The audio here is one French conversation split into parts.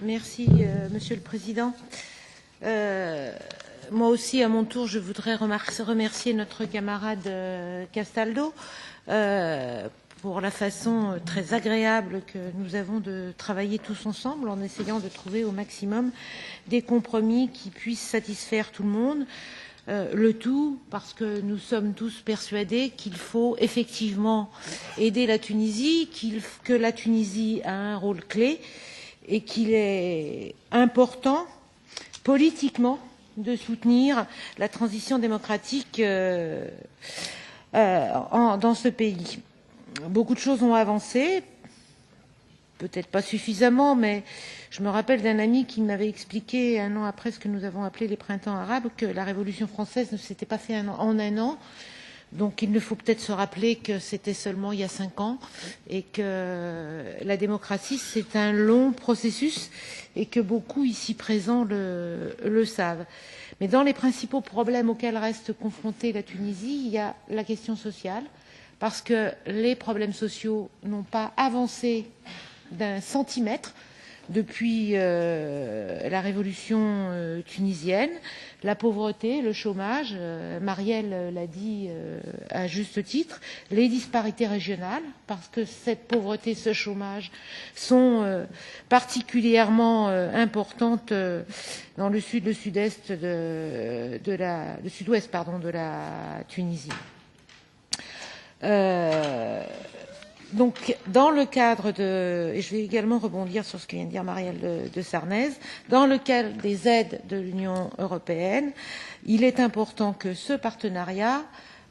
Merci, Monsieur le Président. Moi aussi, à mon tour, je voudrais remercier notre camarade Castaldo pour la façon très agréable que nous avons de travailler tous ensemble en essayant de trouver au maximum des compromis qui puissent satisfaire tout le monde. Le tout parce que nous sommes tous persuadés qu'il faut effectivement aider la Tunisie, que la Tunisie a un rôle clé et qu'il est important politiquement de soutenir la transition démocratique dans ce pays. Beaucoup de choses ont avancé, peut-être pas suffisamment, mais je me rappelle d'un ami qui m'avait expliqué 1 an après ce que nous avons appelé les printemps arabes que la Révolution française ne s'était pas faite en 1 an. Donc il ne faut peut-être se rappeler que c'était seulement il y a 5 ans et que la démocratie c'est un long processus et que beaucoup ici présents le savent. Mais dans les principaux problèmes auxquels reste confrontée la Tunisie, il y a la question sociale, parce que les problèmes sociaux n'ont pas avancé d'1 centimètre depuis la révolution tunisienne, la pauvreté, le chômage, Marielle l'a dit à juste titre, les disparités régionales, parce que cette pauvreté, ce chômage sont particulièrement importantes dans le sud, le sud-est le sud-ouest de la Tunisie. Donc, dans le cadre et je vais également rebondir sur ce que vient de dire Marielle de Sarnez, dans le cadre des aides de l'Union européenne, il est important que ce partenariat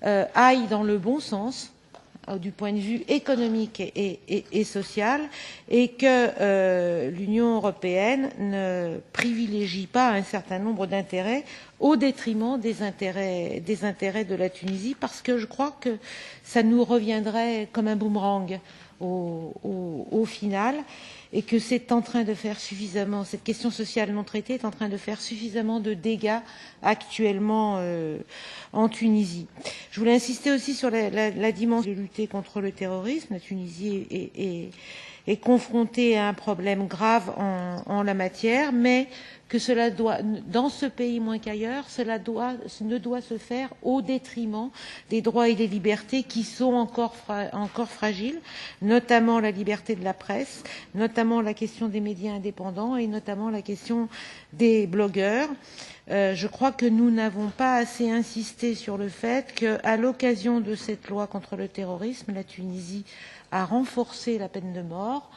aille dans le bon sens du point de vue économique et social et que l'Union européenne ne privilégie pas un certain nombre d'intérêts au détriment des intérêts de la Tunisie, parce que je crois que ça nous reviendrait comme un boomerang au final, et que c'est en train de faire suffisamment, cette question sociale non traitée est en train de faire suffisamment de dégâts actuellement en Tunisie. Je voulais insister aussi sur la dimension de lutter contre le terrorisme. La Tunisie est confrontée à un problème grave en la matière, mais que cela doit, dans ce pays moins qu'ailleurs, cela ne doit se faire au détriment des droits et des libertés qui sont encore fragiles, notamment la liberté de la presse, notamment la question des médias indépendants et notamment la question des blogueurs. Je crois que nous n'avons pas assez insisté sur le fait qu'à l'occasion de cette loi contre le terrorisme, la Tunisie a renforcé la peine de mort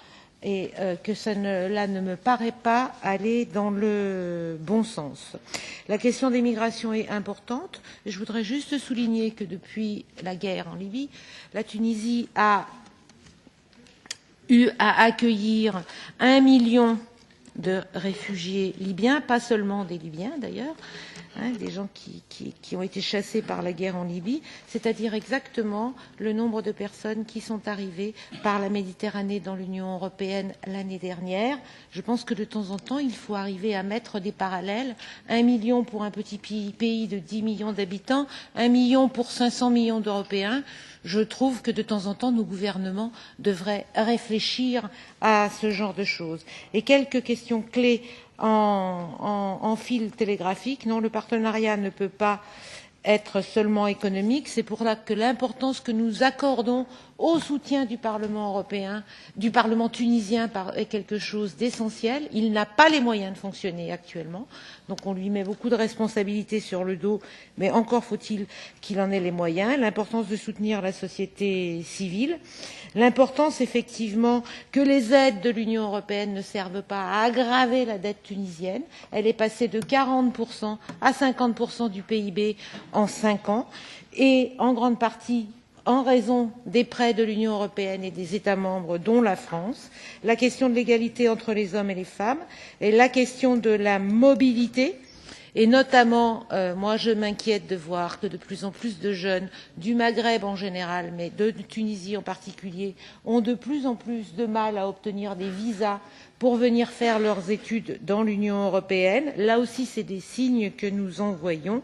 et que cela ne me paraît pas aller dans le bon sens. La question des migrations est importante. Je voudrais juste souligner que depuis la guerre en Libye, la Tunisie a eu à accueillir 1 million de réfugiés libyens, pas seulement des Libyens d'ailleurs, des gens qui ont été chassés par la guerre en Libye, c'est-à-dire exactement le nombre de personnes qui sont arrivées par la Méditerranée dans l'Union européenne l'année dernière. Je pense que de temps en temps, il faut arriver à mettre des parallèles. 1 million pour un petit pays de 10 millions d'habitants, 1 million pour 500 millions d'Européens. Je trouve que de temps en temps, nos gouvernements devraient réfléchir à ce genre de choses. Et quelques questions clés en fil télégraphique. Non, le partenariat ne peut pas être seulement économique. C'est pour là que l'importance que nous accordons au soutien du Parlement européen, du Parlement tunisien est quelque chose d'essentiel. Il n'a pas les moyens de fonctionner actuellement, donc on lui met beaucoup de responsabilités sur le dos, mais encore faut-il qu'il en ait les moyens. L'importance de soutenir la société civile, l'importance effectivement que les aides de l'Union européenne ne servent pas à aggraver la dette tunisienne. Elle est passée de 40% à 50% du PIB en 5 ans, et en grande partie en raison des prêts de l'Union européenne et des États membres, dont la France, la question de l'égalité entre les hommes et les femmes, et la question de la mobilité, Et notamment, moi je m'inquiète de voir que de plus en plus de jeunes du Maghreb en général, mais de Tunisie en particulier, ont de plus en plus de mal à obtenir des visas pour venir faire leurs études dans l'Union européenne. Là aussi, c'est des signes que nous envoyons.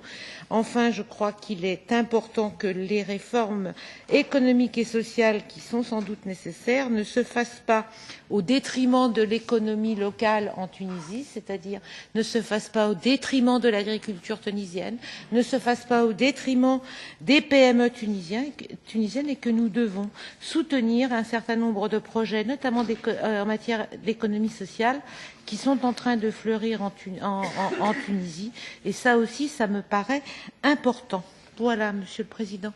Enfin, je crois qu'il est important que les réformes économiques et sociales qui sont sans doute nécessaires ne se fassent pas au détriment de l'économie locale en Tunisie, c'est-à-dire ne se fassent pas au détriment de l'agriculture tunisienne, ne se fassent pas au détriment des PME tunisiennes et que nous devons soutenir un certain nombre de projets, notamment en matière d'économie sociale, qui sont en train de fleurir en Tunisie. Et ça aussi, ça me paraît important. Voilà, Monsieur le Président.